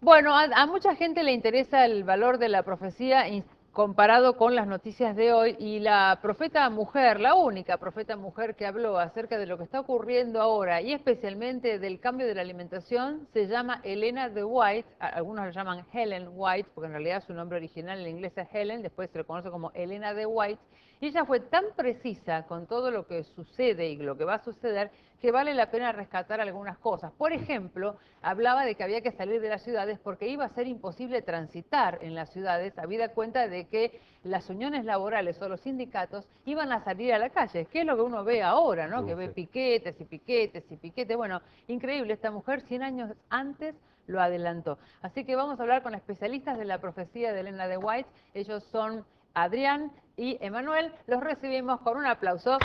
Bueno, a mucha gente le interesa el valor de la profecía comparado con las noticias de hoy y la profeta mujer, la única profeta mujer que habló acerca de lo que está ocurriendo ahora y especialmente del cambio de la alimentación, se llama Elena de White, algunos la llaman Helen White, porque en realidad su nombre original en inglés es Helen, después se le conoce como Elena de White, y ella fue tan precisa con todo lo que sucede y lo que va a suceder que vale la pena rescatar algunas cosas. Por ejemplo, hablaba de que había que salir de las ciudades porque iba a ser imposible transitar en las ciudades, habida cuenta de que las uniones laborales o los sindicatos iban a salir a la calle, que es lo que uno ve ahora, ¿no? Que ve piquetes y piquetes y piquetes. Bueno, increíble, esta mujer 100 años antes lo adelantó. Así que vamos a hablar con especialistas de la profecía de Elena de White. Ellos son Adrián y Emanuel. Los recibimos con un aplauso.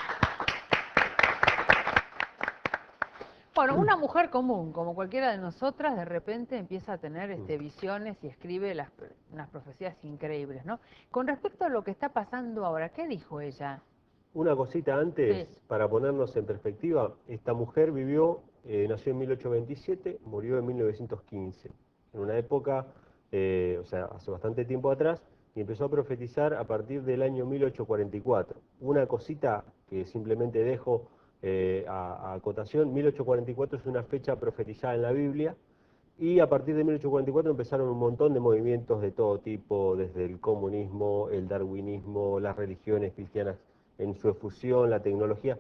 Bueno, una mujer común, como cualquiera de nosotras, de repente empieza a tener visiones y escribe unas profecías increíbles, ¿no? Con respecto a lo que está pasando ahora, ¿qué dijo ella? Una cosita antes, Sí. para ponernos en perspectiva, esta mujer nació en 1827, murió en 1915, en una época, o sea, hace bastante tiempo atrás, y empezó a profetizar a partir del año 1844. Una cosita que simplemente dejo a acotación: 1844 es una fecha profetizada en la Biblia, y a partir de 1844 empezaron un montón de movimientos de todo tipo, desde el comunismo, el darwinismo, las religiones cristianas en su efusión, la tecnología.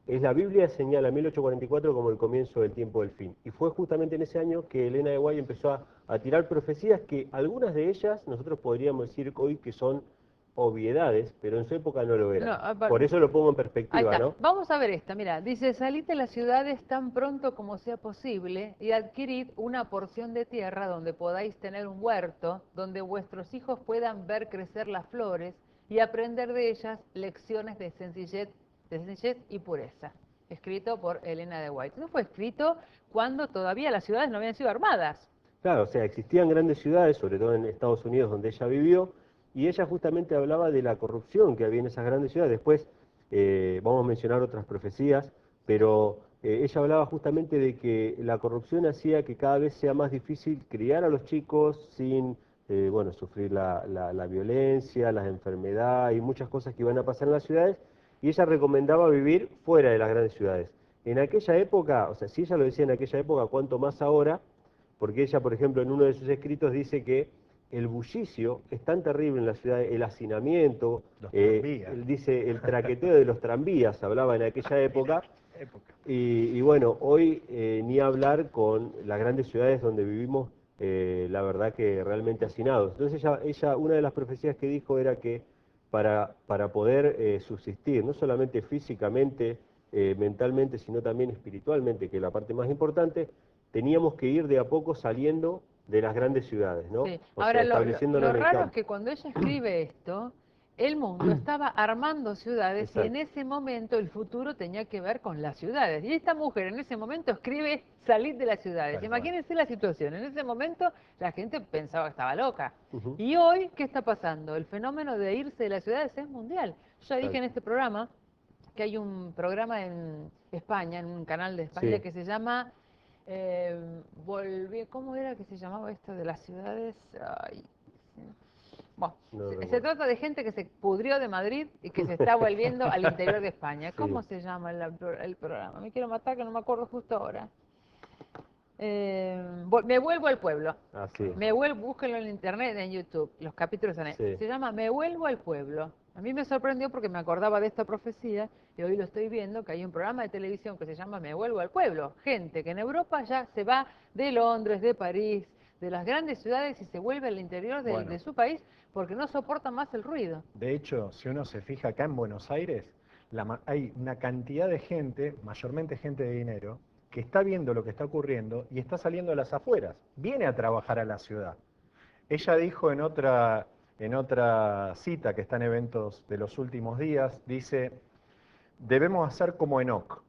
La Biblia señala 1844 como el comienzo del tiempo del fin. Y fue justamente en ese año que Elena de White empezó a tirar profecías que algunas de ellas nosotros podríamos decir hoy que son obviedades, pero en su época no lo No, eran. Por eso lo pongo en ahí perspectiva, está. ¿no? Vamos a ver esta, mira, dice, salid de las ciudades tan pronto como sea posible y adquirid una porción de tierra donde podáis tener un huerto, donde vuestros hijos puedan ver crecer las flores y aprender de ellas lecciones de sencillez y pureza. Escrito por Elena de White. No fue escrito cuando todavía las ciudades no habían sido armadas. Claro, o sea, existían grandes ciudades, sobre todo en Estados Unidos, donde ella vivió, y ella justamente hablaba de la corrupción que había en esas grandes ciudades. Después vamos a mencionar otras profecías, pero ella hablaba justamente de que la corrupción hacía que cada vez sea más difícil criar a los chicos sin, bueno, sufrir la violencia, las enfermedades y muchas cosas que iban a pasar en las ciudades, y ella recomendaba vivir fuera de las grandes ciudades. En aquella época, o sea, si ella lo decía en aquella época, cuánto más ahora, porque ella, por ejemplo, en uno de sus escritos dice que el bullicio es tan terrible en la ciudad, el hacinamiento, dice el traqueteo de los tranvías, hablaba en aquella época, y bueno, hoy ni hablar con las grandes ciudades donde vivimos, la verdad que realmente hacinados. Entonces ella, una de las profecías que dijo era que para poder subsistir, no solamente físicamente, mentalmente, sino también espiritualmente, que es la parte más importante, teníamos que ir de a poco saliendo de las grandes ciudades, ¿no? Sí. O sea, Ahora, estableciéndonos lo en el raro es campo. que cuando ella escribe esto, el mundo estaba armando ciudades y en Exacto, ese momento el futuro tenía que ver con las ciudades. Y esta mujer en ese momento escribe salir de las ciudades. Imagínense la situación. En ese momento la gente pensaba que estaba loca. ujú, Y hoy, ¿qué está pasando? El fenómeno de irse de las ciudades es mundial. Yo ya dije tal, en este programa que hay un programa en España, en un canal de España sí, que se llama ¿cómo era que se llamaba esto de las ciudades? Ay, sí. Bueno, no se recuerdo. trata de gente que se pudrió de Madrid y que se está volviendo al interior de España. Sí, ¿Cómo se llama el programa? Me quiero matar que no me acuerdo justo ahora. Me vuelvo al pueblo. así, Búsquenlo en internet, en YouTube, los capítulos están ahí. sí. Se llama Me vuelvo al pueblo. A mí me sorprendió porque me acordaba de esta profecía y hoy lo estoy viendo, que hay un programa de televisión que se llama Me vuelvo al pueblo. Gente que en Europa ya se va de Londres, de París, de las grandes ciudades y se vuelve al interior de su país porque no soporta más el ruido. De hecho, si uno se fija acá en Buenos Aires, hay una cantidad de gente, mayormente gente de dinero, que está viendo lo que está ocurriendo y está saliendo a las afueras, viene a trabajar a la ciudad. Ella dijo en otra cita que está en eventos de los últimos días, dice, debemos hacer como Enoc,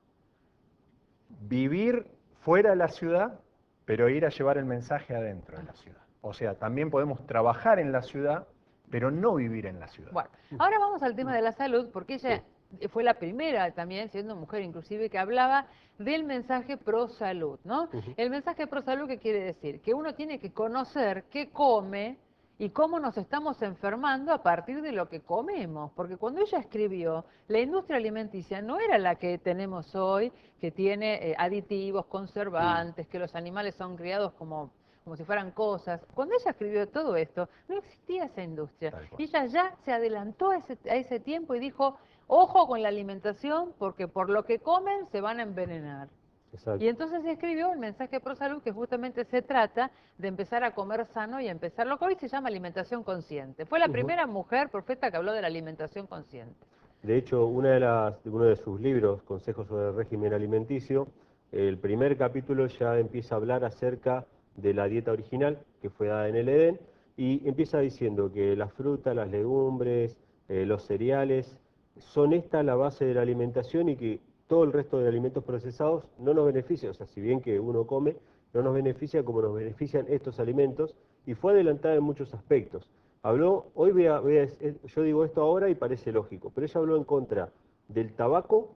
vivir fuera de la ciudad, pero ir a llevar el mensaje adentro de la ciudad. O sea, también podemos trabajar en la ciudad, pero no vivir en la ciudad. Bueno, ahora vamos al tema de la salud, porque ella Sí. fue la primera también, siendo mujer inclusive, que hablaba del mensaje pro salud, ¿no? Ujú. El mensaje pro salud, ¿qué quiere decir? Que uno tiene que conocer qué come y cómo nos estamos enfermando a partir de lo que comemos, porque cuando ella escribió, la industria alimenticia no era la que tenemos hoy, que tiene aditivos, conservantes, que los animales son criados como si fueran cosas. Cuando ella escribió todo esto, no existía esa industria. Tal cual. Y ella ya se adelantó a ese tiempo y dijo, ojo con la alimentación, porque por lo que comen se van a envenenar. Y Exacto. entonces escribió el mensaje pro salud, que justamente se trata de empezar a comer sano y empezar lo que hoy se llama alimentación consciente. Fue la Ujú. primera mujer profeta que habló de la alimentación consciente. De hecho, uno de sus libros, Consejos sobre el régimen alimenticio, el primer capítulo ya empieza a hablar acerca de la dieta original que fue dada en el Edén y empieza diciendo que las frutas, las legumbres, los cereales, son esta la base de la alimentación y que todo el resto de alimentos procesados no nos beneficia, o sea, si bien que uno come, no nos beneficia como nos benefician estos alimentos y fue adelantada en muchos aspectos. Habló, hoy yo digo esto ahora y parece lógico, pero ella habló en contra del tabaco,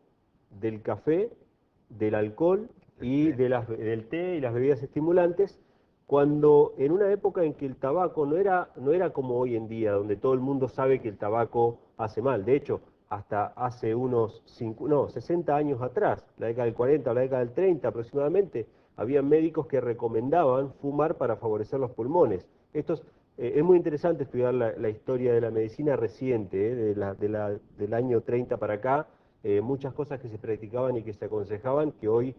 del café, del alcohol y del té y las bebidas estimulantes, cuando en una época en que el tabaco no era como hoy en día, donde todo el mundo sabe que el tabaco hace mal. De hecho, hasta hace unos 60 años atrás, la década del 40 o la década del 30 aproximadamente, había médicos que recomendaban fumar para favorecer los pulmones. Es muy interesante estudiar la historia de la medicina reciente, del año 30 para acá, muchas cosas que se practicaban y que se aconsejaban, que hoy,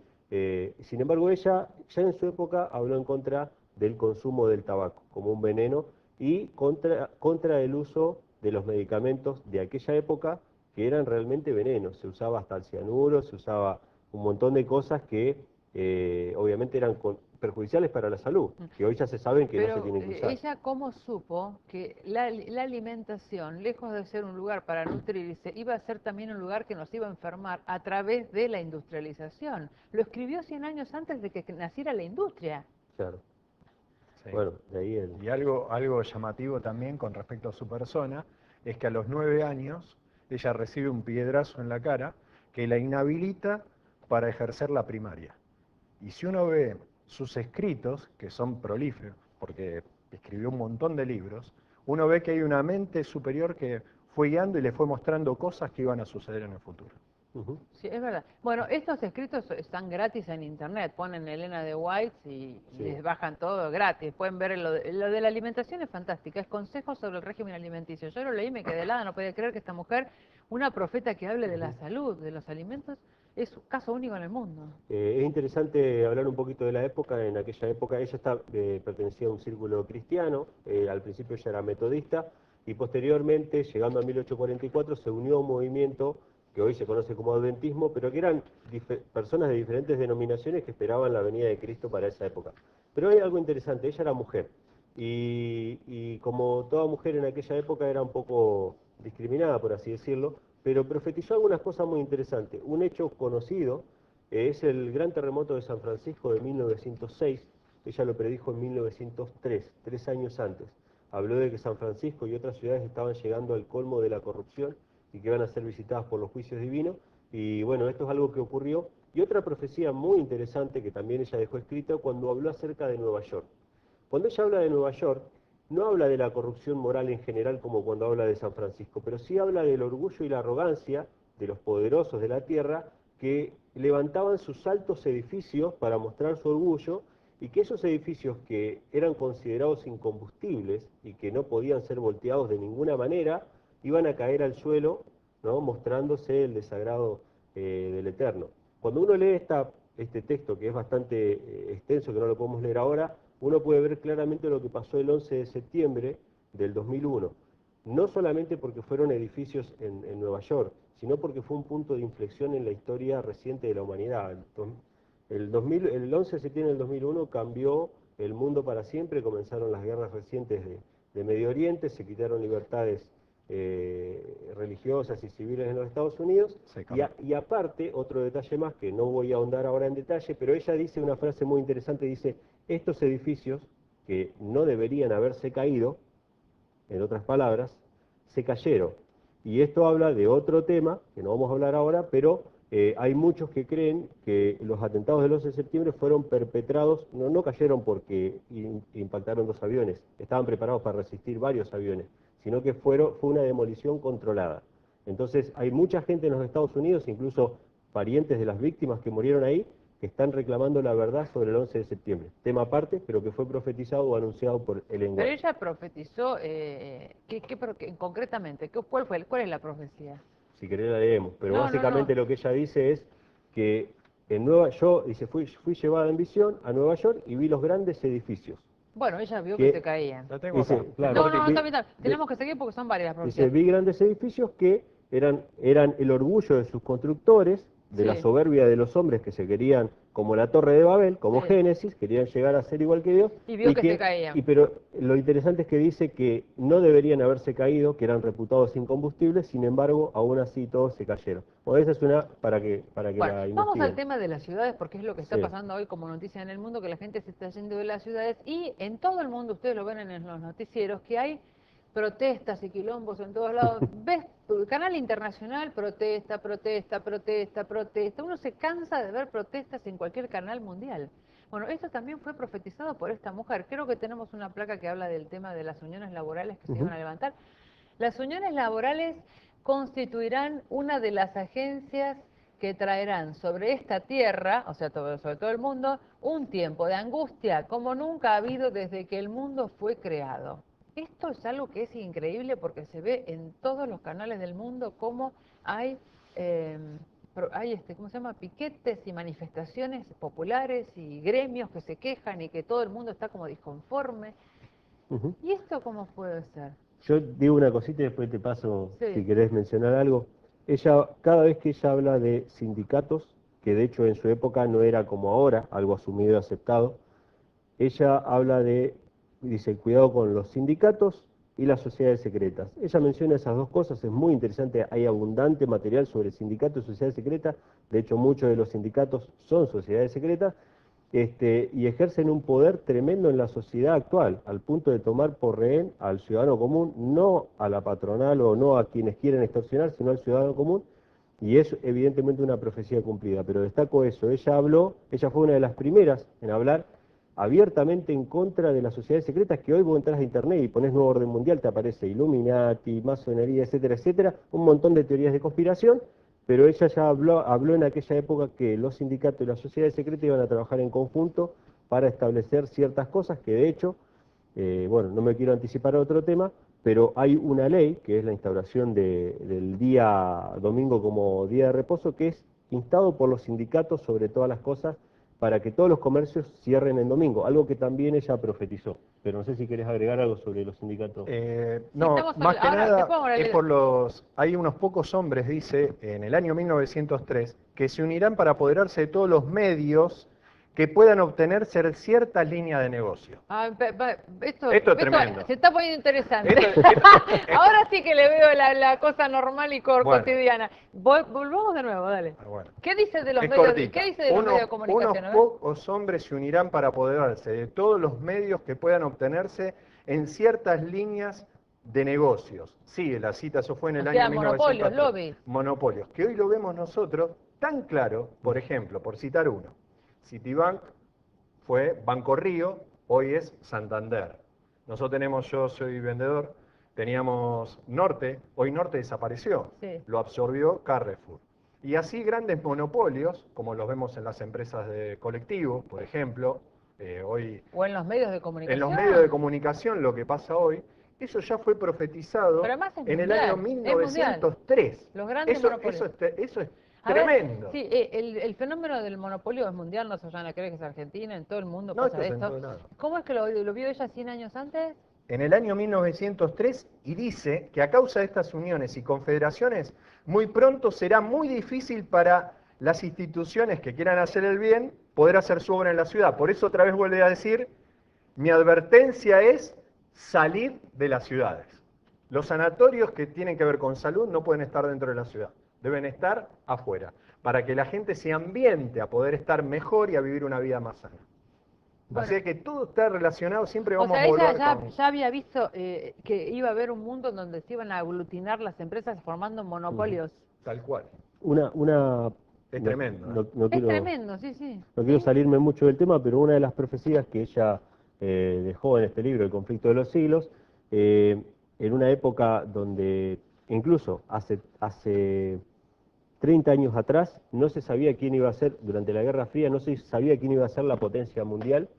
sin embargo, ella ya en su época habló en contra del consumo del tabaco como un veneno y contra el uso de los medicamentos de aquella época que eran realmente venenos. Se usaba hasta el cianuro, se usaba un montón de cosas que obviamente eran perjudiciales para la salud, que hoy ya se saben que no se Pero tienen que usar. ella cómo supo que la alimentación, lejos de ser un lugar para nutrirse, iba a ser también un lugar que nos iba a enfermar a través de la industrialización. Lo escribió 100 años antes de que naciera la industria. Claro. Sí. Bueno, de ahí el... Y algo llamativo también con respecto a su persona es que a los 9 años ella recibe un piedrazo en la cara que la inhabilita para ejercer la primaria. Y si uno ve sus escritos, que son prolíferos, porque escribió un montón de libros, uno ve que hay una mente superior que fue guiando y le fue mostrando cosas que iban a suceder en el futuro. Ujú. Sí, es verdad. Bueno, estos escritos están gratis en internet. Ponen Elena de White y Sí. les bajan todo gratis. Pueden ver lo de la alimentación es fantástica. Es Consejos sobre el régimen alimenticio. Yo lo leí, me quedé helada, no podía creer que esta mujer, una profeta que hable de la salud, de los alimentos, es un caso único en el mundo. Es interesante hablar un poquito de la época. En aquella época pertenecía a un círculo cristiano, al principio ella era metodista y posteriormente, llegando a 1844, se unió a un movimiento que hoy se conoce como adventismo, pero que eran personas de diferentes denominaciones que esperaban la venida de Cristo para esa época. Pero hay algo interesante, ella era mujer y como toda mujer en aquella época era un poco discriminada, por así decirlo, pero profetizó algunas cosas muy interesantes. Un hecho conocido es el gran terremoto de San Francisco de 1906. Ella lo predijo en 1903, 3 años antes. Habló de que San Francisco y otras ciudades estaban llegando al colmo de la corrupción y que iban a ser visitadas por los juicios divinos. Y bueno, esto es algo que ocurrió. Y otra profecía muy interesante que también ella dejó escrita cuando habló acerca de Nueva York. Cuando ella habla de Nueva York, no habla de la corrupción moral en general como cuando habla de San Francisco, pero sí habla del orgullo y la arrogancia de los poderosos de la tierra que levantaban sus altos edificios para mostrar su orgullo y que esos edificios que eran considerados incombustibles y que no podían ser volteados de ninguna manera, iban a caer al suelo, ¿no? Mostrándose el desagrado del Eterno. Cuando uno lee este texto, que es bastante extenso, que no lo podemos leer ahora, uno puede ver claramente lo que pasó el 11 de septiembre del 2001. No solamente porque fueron edificios en Nueva York, sino porque fue un punto de inflexión en la historia reciente de la humanidad. El 11 de septiembre del 2001 cambió el mundo para siempre, comenzaron las guerras recientes de Medio Oriente, se quitaron libertades religiosas y civiles en los Estados Unidos, y aparte, otro detalle más que no voy a ahondar ahora en detalle, pero ella dice una frase muy interesante, dice, estos edificios que no deberían haberse caído, en otras palabras, se cayeron. Y esto habla de otro tema, que no vamos a hablar ahora, pero hay muchos que creen que los atentados del 11 de septiembre fueron perpetrados, no cayeron porque impactaron 2 aviones, estaban preparados para resistir varios aviones, sino que fue una demolición controlada. Entonces hay mucha gente en los Estados Unidos, incluso parientes de las víctimas que murieron ahí, que están reclamando la verdad sobre el 11 de septiembre. Tema aparte, pero que fue profetizado o anunciado por el Pero lenguaje. ella profetizó, concretamente, ¿cuál es la profecía? Si querés la leemos, pero No, no, básicamente no. lo que ella dice es que dice, fui llevada en visión a Nueva York y vi los grandes edificios. Bueno, ella vio que se Que, caían. La tengo acá. dice, claro, No, no, vi, está bien. Tenemos que seguir porque son varias las dice, profecías. vi grandes edificios que eran el orgullo de sus constructores, de la Sí. soberbia de los hombres que se querían, como la Torre de Babel, como Sí. Génesis, querían llegar a ser igual que Dios. Y vio que se caían. Pero lo interesante es que dice que no deberían haberse caído, que eran reputados incombustibles, sin embargo, aún así todos se cayeron. Bueno, esa es una para que Bueno, la vamos al investiguen. tema de las ciudades porque es lo que está Sí. pasando hoy como noticia en el mundo, que la gente se está yendo de las ciudades y en todo el mundo, ustedes lo ven en los noticieros, que hay protestas y quilombos en todos lados. Ves, canal internacional, protesta, protesta, protesta, protesta. Uno se cansa de ver protestas en cualquier canal mundial. Bueno, esto también fue profetizado por esta mujer. Creo que tenemos una placa que habla del tema de las uniones laborales que se iban a levantar. Las uniones laborales constituirán una de las agencias que traerán sobre esta tierra, o sea, sobre todo el mundo, un tiempo de angustia como nunca ha habido desde que el mundo fue creado. Esto es algo que es increíble porque se ve en todos los canales del mundo cómo hay, ¿cómo se llama? Piquetes y manifestaciones populares y gremios que se quejan y que todo el mundo está como disconforme. Ujú. ¿Y esto cómo puede ser? Yo digo una cosita y después te paso Sí. si querés mencionar algo. Cada vez que ella habla de sindicatos, que de hecho en su época no era como ahora, algo asumido y aceptado, ella dice, cuidado con los sindicatos y las sociedades secretas. Ella menciona esas dos cosas, es muy interesante, hay abundante material sobre sindicatos y sociedades secretas, de hecho muchos de los sindicatos son sociedades secretas, y ejercen un poder tremendo en la sociedad actual, al punto de tomar por rehén al ciudadano común, no a la patronal o no a quienes quieren extorsionar, sino al ciudadano común, y es evidentemente una profecía cumplida, pero destaco eso, ella fue una de las primeras en hablar abiertamente en contra de las sociedades secretas, que hoy vos entras a internet y pones nuevo orden mundial, te aparece Illuminati, masonería, etcétera, etcétera, un montón de teorías de conspiración, pero ella ya habló en aquella época que los sindicatos y las sociedades secretas iban a trabajar en conjunto para establecer ciertas cosas que de hecho, bueno, no me quiero anticipar a otro tema, pero hay una ley, que es la instauración del día domingo como día de reposo, que es instado por los sindicatos sobre todas las cosas para que todos los comercios cierren en domingo, algo que también ella profetizó. Pero no sé si querés agregar algo sobre los sindicatos. No, estamos más que ahora, nada después vamos a es leer. por hay unos pocos hombres, dice, en el año 1903, que se unirán para apoderarse de todos los medios que puedan obtener ciertas líneas de negocio. Esto Esto es tremendo. se está poniendo interesante. Esto- Ahora sí que le veo la cosa normal y Bueno. cotidiana. Volvamos de nuevo, dale. Bueno, ¿Qué dice de los es medios? cortita. ¿Qué dice de los medios de comunicación? Unos A ver. pocos hombres se unirán para apoderarse de todos los medios que puedan obtenerse en ciertas líneas de negocios. Sí, la cita, eso fue en el O año sea, 1903. monopolios, lobbies. Monopolios, que hoy lo vemos nosotros tan claro, por ejemplo, por citar uno. Citibank fue Banco Río, hoy es Santander. yo soy vendedor, teníamos Norte, hoy Norte desapareció, Sí. lo absorbió Carrefour. Y así grandes monopolios, como los vemos en las empresas de colectivo, por ejemplo, hoy O en los medios de en comunicación. los medios de comunicación, lo que pasa hoy, eso ya fue profetizado Pero además es en el mundial, año es mundial. 1903. Los grandes eso, monopolios. eso es A ver, tremendo. sí, el fenómeno del monopolio es mundial, no se vayan a creer que es Argentina, en todo el mundo No, pasa esto es en esto. todos lados. ¿Cómo es que lo vio ella 100 años antes? En el año 1903 y dice que a causa de estas uniones y confederaciones, muy pronto será muy difícil para las instituciones que quieran hacer el bien poder hacer su obra en la ciudad. Por eso otra vez vuelve a decir, mi advertencia es salir de las ciudades. Los sanatorios que tienen que ver con salud no pueden estar dentro de la ciudad, deben estar afuera, para que la gente se ambiente a poder estar mejor y a vivir una vida más sana. Bueno, Así que todo está relacionado, siempre o vamos sea, a ella volver con... ya había visto que iba a haber un mundo en donde se iban a aglutinar las empresas formando Ujú. monopolios. Tal cual. Una, Es no, tremendo, ¿eh? no Es quiero, tremendo, sí, sí. no quiero ¿Sí? salirme mucho del tema, pero una de las profecías que ella dejó en este libro, El conflicto de los siglos, eh, en una época donde incluso hace 30 años atrás no se sabía quién iba a ser, durante la Guerra Fría, no se sabía quién iba a ser la potencia mundial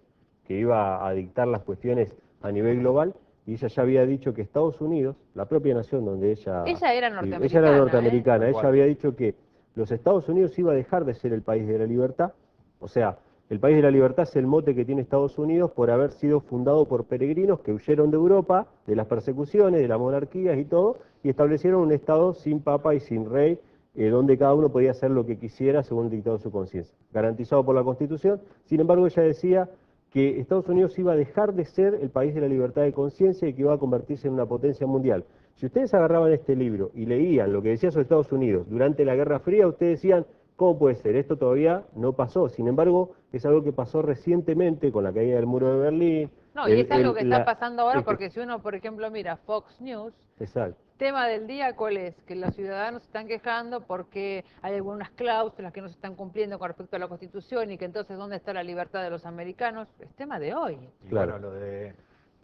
que iba a dictar las cuestiones a nivel global, y ella ya había dicho que Estados Unidos, la propia nación donde Ella era ella era norteamericana, ¿eh? norteamericana, Tal ella cual. había dicho que los Estados Unidos iba a dejar de ser el país de la libertad, o sea, el país de la libertad es el mote que tiene Estados Unidos por haber sido fundado por peregrinos que huyeron de Europa, de las persecuciones, de las monarquías y todo, y establecieron un Estado sin papa y sin rey, donde cada uno podía hacer lo que quisiera según el dictado de su conciencia, garantizado por la Constitución. Sin embargo, ella decía que Estados Unidos iba a dejar de ser el país de la libertad de conciencia y que iba a convertirse en una potencia mundial. Si ustedes agarraban este libro y leían lo que decía sobre Estados Unidos durante la Guerra Fría, ustedes decían, ¿cómo puede ser? Esto todavía no pasó. Sin embargo, es algo que pasó recientemente con la caída del muro de Berlín. No, y es algo que está La, pasando ahora el que, porque si uno, por ejemplo, mira Fox News, exacto, tema del día, ¿cuál es? Que los ciudadanos se están quejando porque hay algunas cláusulas que no se están cumpliendo con respecto a la Constitución y que entonces ¿dónde está la libertad de los americanos? Es tema de hoy. Y claro. bueno,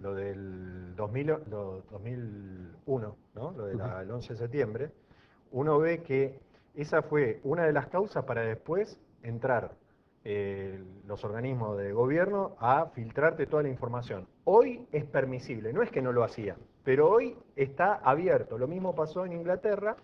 lo del 2001, ¿no? Lo del Ujú. 11 de septiembre, uno ve que esa fue una de las causas para después entrar los organismos de gobierno a filtrarte toda la información. Hoy es permisible, no es que no lo hacían, pero hoy está abierto. Lo mismo pasó en Inglaterra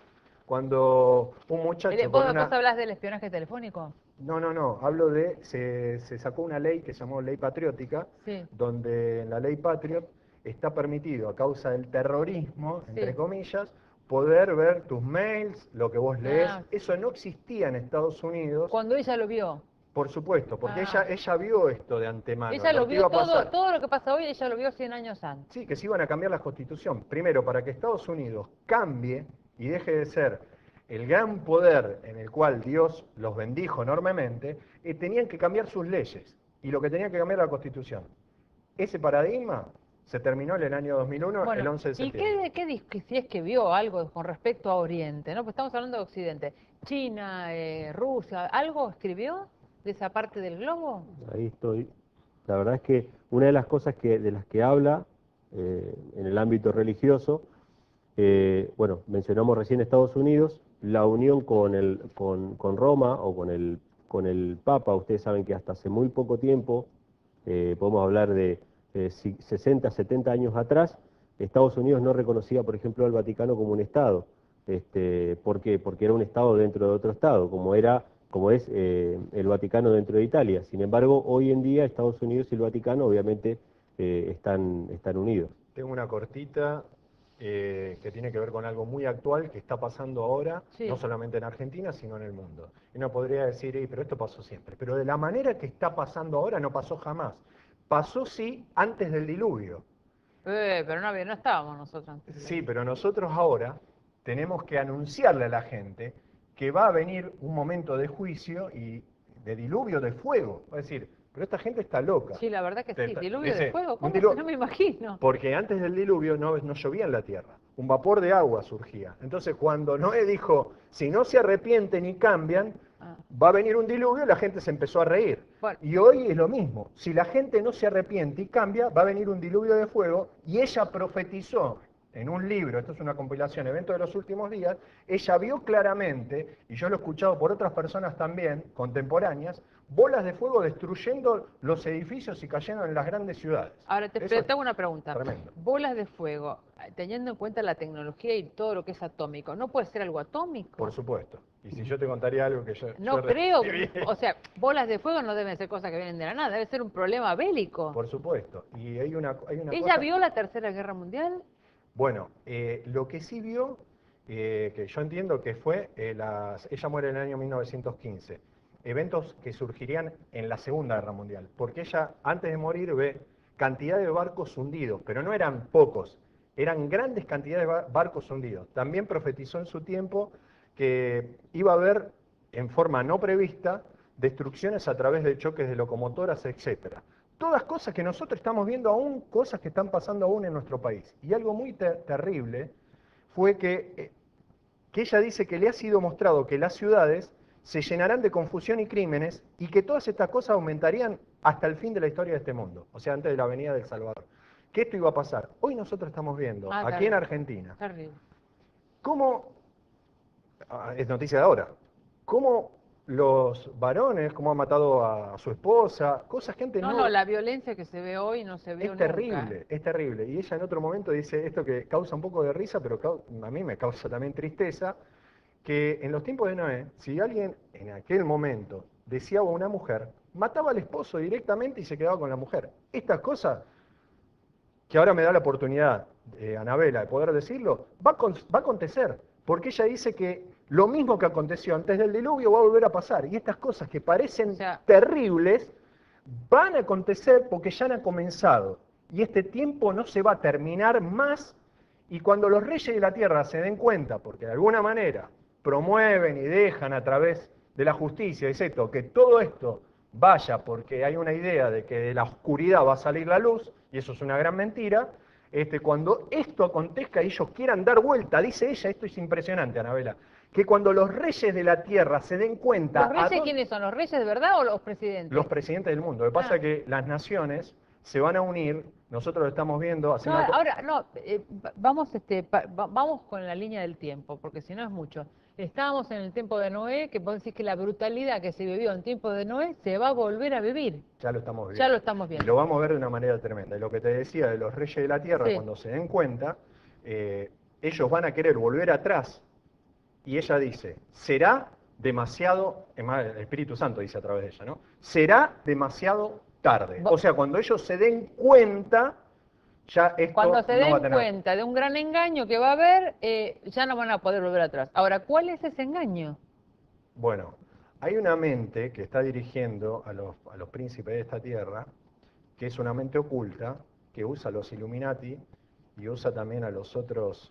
cuando un muchacho con ¿Vos una... hablas del espionaje telefónico? No, hablo de, se sacó una ley que se llamó Ley Patriótica, Sí, donde en la Ley Patriot está permitido, a causa del terrorismo, entre sí. comillas, poder ver tus mails, lo que vos lees. Ah, Eso no existía en Estados Unidos, cuando ella lo vio. por supuesto, porque Ah, ella vio esto de antemano, ella lo lo que vio iba a todo, pasar. todo lo que pasa hoy, ella lo vio 100 años antes. Sí, que se iban a cambiar la constitución. Primero, para que Estados Unidos cambie y deje de ser el gran poder en el cual Dios los bendijo enormemente, tenían que cambiar sus leyes. Y lo que tenían que cambiar era la constitución. Ese paradigma se terminó en el año 2001, el Bueno, 11 de ¿y septiembre. si es que vio algo con respecto a Oriente, ¿no? Pues estamos hablando de Occidente. China, Rusia, ¿algo escribió de esa parte del globo? Ahí estoy. La verdad es que una de las cosas de las que habla en el ámbito religioso, bueno, mencionamos recién Estados Unidos, la unión con Roma o con el Papa. Ustedes saben que hasta hace muy poco tiempo, podemos hablar de 60, 70 años atrás, Estados Unidos no reconocía, por ejemplo, al Vaticano como un Estado. ¿Por qué? Porque era un Estado dentro de otro Estado, como es el Vaticano dentro de Italia. Sin embargo, hoy en día Estados Unidos y el Vaticano obviamente están unidos. Tengo una cortita que tiene que ver con algo muy actual que está pasando ahora, no Sí. solamente en Argentina, sino en el mundo. Y uno podría decir, pero esto pasó siempre". Pero de la manera que está pasando ahora no pasó jamás. Pasó sí antes del diluvio. Pero no estábamos nosotros antes. Sí, pero nosotros ahora tenemos que anunciarle a la gente que va a venir un momento de juicio y de diluvio de fuego. Va a decir, pero esta gente está loca. Sí, la verdad que sí. ¿Diluvio de Dice, fuego? un ¿Cómo? No me imagino. porque antes del diluvio no llovía en la tierra, un vapor de agua surgía. Entonces cuando Noé dijo, si no se arrepienten y cambian, Ah, va a venir un diluvio, la gente se empezó a reír. bueno, Y hoy es lo mismo, si la gente no se arrepiente y cambia, va a venir un diluvio de fuego, y ella profetizó en un libro, esto es una compilación, Eventos de los Últimos Días, ella vio claramente, y yo lo he escuchado por otras personas también, contemporáneas, bolas de fuego destruyendo los edificios y cayendo en las grandes ciudades. ahora Eso te hago una pregunta. tremendo. Bolas de fuego, teniendo en cuenta la tecnología y todo lo que es atómico, ¿no puede ser algo atómico? Por supuesto. Y si yo te contaría algo que No yo creo, recibí, o sea, bolas de fuego no deben ser cosas que vienen de la nada, debe ser un problema bélico. por supuesto. Y hay una ¿Ella cosa... vio la Tercera Guerra Mundial? Bueno, lo que sí vio, que yo entiendo que fue, ella muere en el año 1915, eventos que surgirían en la Segunda Guerra Mundial, porque ella antes de morir ve cantidad de barcos hundidos, pero no eran pocos, eran grandes cantidades de barcos hundidos. También profetizó en su tiempo que iba a haber, en forma no prevista, destrucciones a través de choques de locomotoras, etcétera. Todas cosas que nosotros estamos viendo aún, cosas que están pasando aún en nuestro país. Y algo muy terrible fue que ella dice que le ha sido mostrado que las ciudades se llenarán de confusión y crímenes y que todas estas cosas aumentarían hasta el fin de la historia de este mundo, o sea, antes de la venida del Salvador. Que esto iba a pasar. Hoy nosotros estamos viendo, aquí en Argentina, cómo, es noticia de ahora, cómo los varones, cómo han matado a su esposa, cosas, gente No, la violencia que se ve hoy no se vio nunca. Es terrible. Y ella en otro momento dice esto que causa un poco de risa, pero a mí me causa también tristeza, que en los tiempos de Noé, si alguien en aquel momento deseaba a una mujer, mataba al esposo directamente y se quedaba con la mujer. Estas cosas, que ahora me da la oportunidad, Anabela, de poder decirlo, va a acontecer, porque ella dice que lo mismo que aconteció antes del diluvio va a volver a pasar, y estas cosas que parecen terribles, van a acontecer porque ya han comenzado, y este tiempo no se va a terminar más, y cuando los reyes de la tierra se den cuenta, porque de alguna manera promueven y dejan a través de la justicia, excepto que todo esto vaya porque hay una idea de que de la oscuridad va a salir la luz, y eso es una gran mentira, cuando esto acontezca y ellos quieran dar vuelta, dice ella, esto es impresionante, Anabela, que cuando los reyes de la tierra se den cuenta... ¿Los reyes quiénes son? ¿Los reyes de verdad o los presidentes? Los presidentes del mundo. Lo que pasa es que las naciones se van a unir, nosotros lo estamos viendo... vamos con la línea del tiempo, porque si no es mucho. Estábamos en el tiempo de Noé, que vos decís que la brutalidad que se vivió en tiempo de Noé se va a volver a vivir. Ya lo estamos viendo. Ya lo estamos viendo. Y lo vamos a ver de una manera tremenda. Y lo que te decía de los reyes de la tierra, cuando se den cuenta, ellos van a querer volver atrás. Y ella dice, será demasiado, el Espíritu Santo dice a través de ella, ¿no? Será demasiado tarde. O sea, cuando ellos se den cuenta, ya esto cuando se den no va a tener... cuenta de un gran engaño que va a haber, ya no van a poder volver atrás. Ahora, ¿cuál es ese engaño? Bueno, hay una mente que está dirigiendo a los príncipes de esta tierra, que es una mente oculta, que usa a los Illuminati y usa también a las otras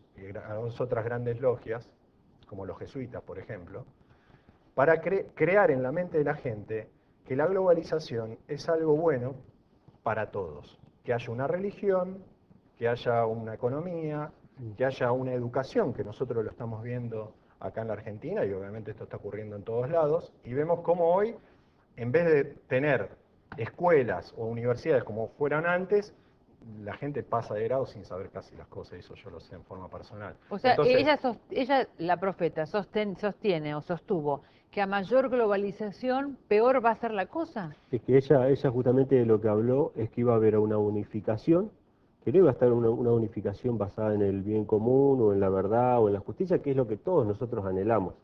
grandes logias, como los jesuitas, por ejemplo, para crear en la mente de la gente que la globalización es algo bueno para todos. Que haya una religión, que haya una economía, que haya una educación, que nosotros lo estamos viendo acá en la Argentina, y obviamente esto está ocurriendo en todos lados, y vemos cómo hoy, en vez de tener escuelas o universidades como fueran antes, la gente pasa de grado sin saber casi las cosas, eso yo lo sé en forma personal. O sea, entonces, ella, la profeta, sostiene o sostuvo que a mayor globalización, peor va a ser la cosa. Es que ella justamente de lo que habló es que iba a haber una unificación, que no iba a estar una unificación basada en el bien común o en la verdad o en la justicia, que es lo que todos nosotros anhelamos,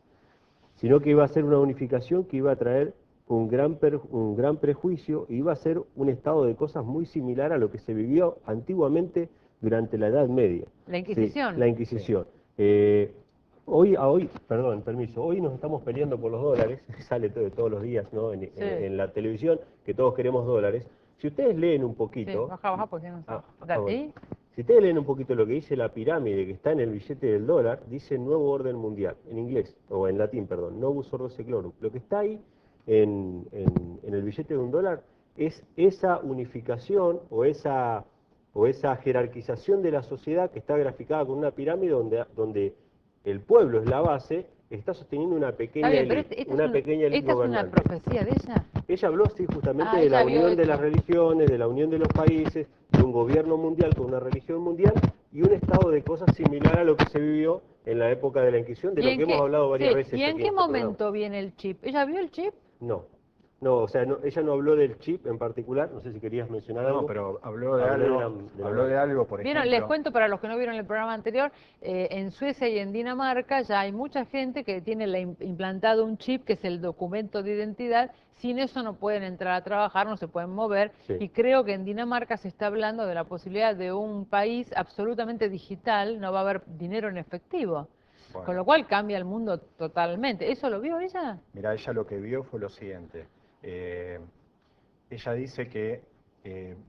sino que iba a ser una unificación que iba a traer un gran prejuicio y iba a ser un estado de cosas muy similar a lo que se vivió antiguamente durante la Edad Media. La Inquisición. Sí, la Inquisición. Hoy nos estamos peleando por los dólares, sale todos los días, ¿no? En la televisión, que todos queremos dólares. Si ustedes leen un poquito... Sí, baja, porque no sé. Bueno. Si ustedes leen un poquito lo que dice la pirámide que está en el billete del dólar, dice Nuevo Orden Mundial, en inglés, o en latín, perdón, Novus Ordo Seclorum. Lo que está ahí en el billete de $1 es esa unificación o esa jerarquización de la sociedad que está graficada con una pirámide donde el pueblo es la base, está sosteniendo una pequeña élite, ¿Esta es una profecía de ella? Ella habló, sí, justamente de la unión de las religiones, de la unión de los países, de un gobierno mundial con una religión mundial y un estado de cosas similar a lo que se vivió en la época de la Inquisición, de lo que hemos hablado varias veces. ¿Y en qué momento viene el chip? ¿Ella vio el chip? No, o sea, ella no habló del chip en particular, no sé si querías mencionar algo. No, pero habló de algo, por ejemplo. Les cuento para los que no vieron el programa anterior, en Suecia y en Dinamarca ya hay mucha gente que tiene implantado un chip, que es el documento de identidad. Sin eso no pueden entrar a trabajar, no se pueden mover, y creo que en Dinamarca se está hablando de la posibilidad de un país absolutamente digital, no va a haber dinero en efectivo. Bueno. Con lo cual cambia el mundo totalmente. ¿Eso lo vio ella? Mira, ella lo que vio fue lo siguiente. Ella dice que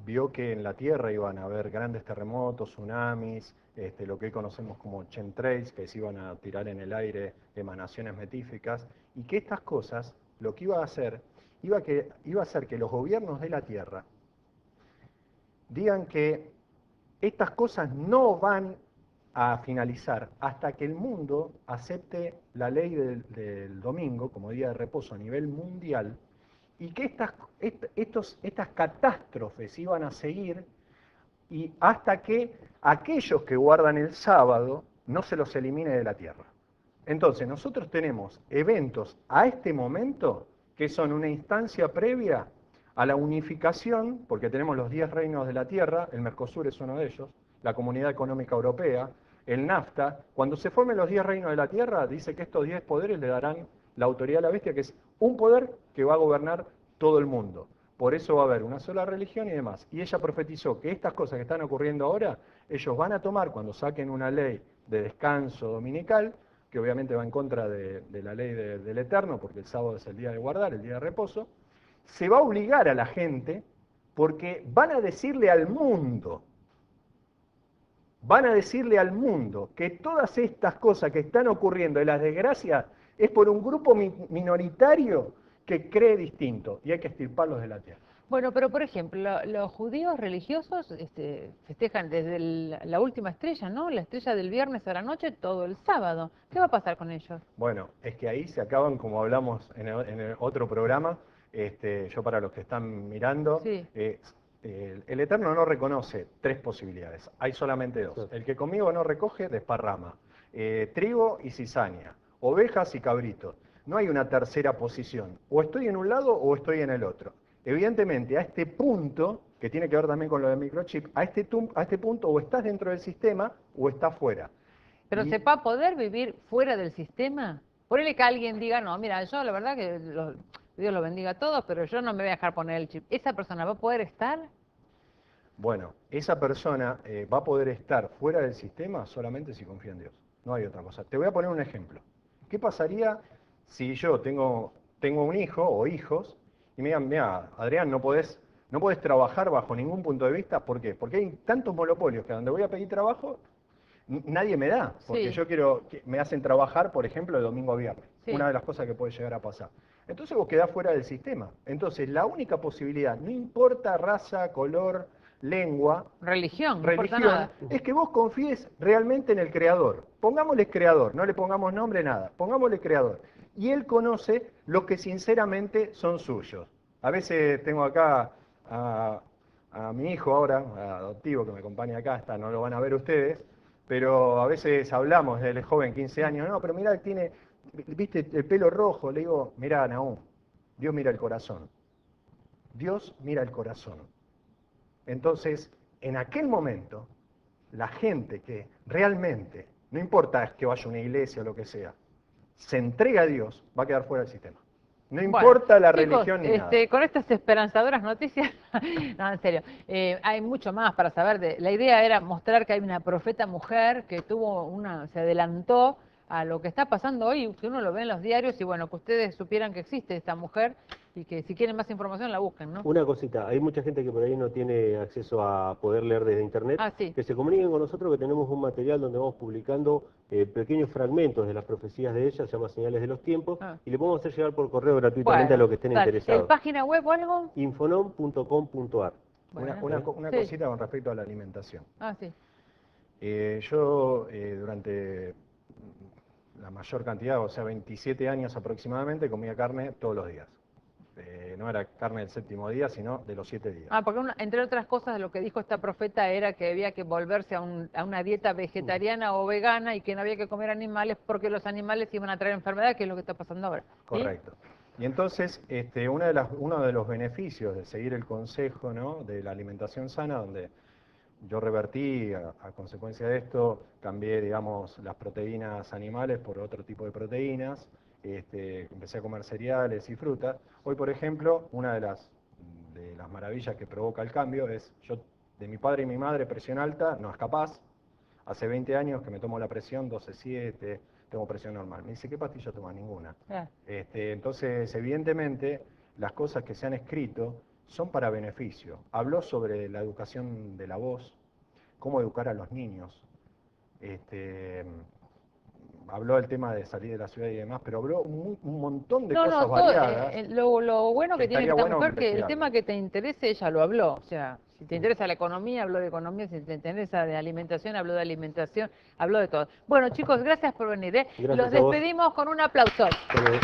vio que en la Tierra iban a haber grandes terremotos, tsunamis, lo que hoy conocemos como chemtrails, que se iban a tirar en el aire emanaciones metíficas, y que estas cosas lo que iba a hacer, iba a hacer que los gobiernos de la Tierra digan que estas cosas no van a finalizar hasta que el mundo acepte la ley del domingo como día de reposo a nivel mundial, y que estas catástrofes iban a seguir y hasta que aquellos que guardan el sábado no se los elimine de la tierra. Entonces, nosotros tenemos eventos a este momento que son una instancia previa a la unificación, porque tenemos los 10 reinos de la tierra, el Mercosur es uno de ellos, la Comunidad Económica Europea, el NAFTA. Cuando se formen los 10 reinos de la tierra, dice que estos 10 poderes le darán la autoridad a la bestia, que es un poder que va a gobernar todo el mundo. Por eso va a haber una sola religión y demás. Y ella profetizó que estas cosas que están ocurriendo ahora, ellos van a tomar cuando saquen una ley de descanso dominical, que obviamente va en contra de la ley del Eterno, porque el sábado es el día de guardar, el día de reposo. Se va a obligar a la gente, porque van a decirle al mundo que todas estas cosas que están ocurriendo de las desgracias es por un grupo minoritario que cree distinto y hay que extirparlos de la tierra. Bueno, pero por ejemplo, los judíos religiosos festejan desde la última estrella, ¿no? La estrella del viernes a la noche, todo el sábado. ¿Qué va a pasar con ellos? Bueno, es que ahí se acaban, como hablamos en el otro programa, yo para los que están mirando, Sí. El Eterno no reconoce 3 posibilidades, hay solamente 2. El que conmigo no recoge, desparrama. Trigo y cizaña, ovejas y cabritos. No hay una tercera posición, o estoy en un lado o estoy en el otro. Evidentemente, a este punto, que tiene que ver también con lo del microchip, a este punto o estás dentro del sistema o estás fuera. ¿Pero Y se va a poder vivir fuera del sistema? Ponele que alguien diga, no, mira, yo la verdad que Dios lo bendiga a todos, pero yo no me voy a dejar poner el chip. ¿Esa persona va a poder estar? bueno, esa persona va a poder estar fuera del sistema solamente si confía en Dios. No hay otra cosa. Te voy a poner un ejemplo. ¿Qué pasaría si yo tengo un hijo o hijos y me digan, mira, Adrián, no podés trabajar bajo ningún punto de vista? ¿Por qué? Porque hay tantos monopolios que donde voy a pedir trabajo, nadie me da. Porque Sí, yo quiero, me hacen trabajar, por ejemplo, de domingo a viernes. sí. Una de las cosas que puede llegar a pasar. Entonces vos quedás fuera del sistema. Entonces la única posibilidad, no importa raza, color, lengua, Religión, no importa religión, nada. es que vos confíes realmente en el Creador. Pongámosle Creador, no le pongamos nombre, nada. Pongámosle Creador. Y Él conoce los que sinceramente son suyos. A veces tengo acá a mi hijo ahora, adoptivo, que me acompaña acá, no lo van a ver ustedes, pero a veces hablamos del joven, 15 años, no, pero mirá, tiene, viste, el pelo rojo. Le digo, mirá, Naúm, Dios mira el corazón. Dios mira el corazón. Entonces, en aquel momento, la gente que realmente, no importa que vaya a una iglesia o lo que sea, se entrega a Dios, va a quedar fuera del sistema. No Bueno, importa la chicos, religión ni nada. con estas esperanzadoras noticias, no, en serio, hay mucho más para saber. La idea era mostrar que hay una profeta mujer que se adelantó a lo que está pasando hoy, que uno lo ve en los diarios y bueno, que ustedes supieran que existe esta mujer y que si quieren más información la busquen, ¿no? Una cosita, hay mucha gente que por ahí no tiene acceso a poder leer desde internet, Ah, sí. que se comuniquen con nosotros, que tenemos un material donde vamos publicando pequeños fragmentos de las profecías de ella, se llama Señales de los Tiempos, Ah. y le podemos hacer llegar por correo gratuitamente a Bueno, los que estén dale. interesados. ¿Página web o algo? Infonom.com.ar. Bueno. Una Sí. cosita con respecto a la alimentación. Ah, sí. Yo durante la mayor cantidad, o sea, 27 años aproximadamente, comía carne todos los días. No era carne del 7º día, sino de los 7 días. Ah, porque entre otras cosas lo que dijo esta profeta era que había que volverse a una dieta vegetariana o vegana y que no había que comer animales porque los animales iban a traer enfermedad, que es lo que está pasando ahora. ¿Sí? Correcto. Y entonces, uno de los beneficios de seguir el consejo, ¿no?, de la alimentación sana, donde yo revertí a consecuencia de esto, cambié, digamos, las proteínas animales por otro tipo de proteínas, empecé a comer cereales y frutas. Hoy, por ejemplo, una de las maravillas que provoca el cambio es, yo, de mi padre y mi madre, presión alta, no es capaz. Hace 20 años que me tomo la presión, 12,7, tengo presión normal. Me dice, ¿qué pastilla tomas? Ninguna. Entonces, evidentemente, las cosas que se han escrito son para beneficio. Habló sobre la educación de la voz, cómo educar a los niños. habló del tema de salir de la ciudad y demás, pero habló un montón de No, cosas no, variadas. lo bueno que tiene Estaría esta bueno mujer que el investigarlo. tema que te interese, ella lo habló. O sea, si te interesa la economía, habló de economía, si te interesa de alimentación, habló de alimentación, habló de todo. Bueno, chicos, gracias por venir, ¿eh? Gracias Los a vos. despedimos con un aplauso. Hasta luego.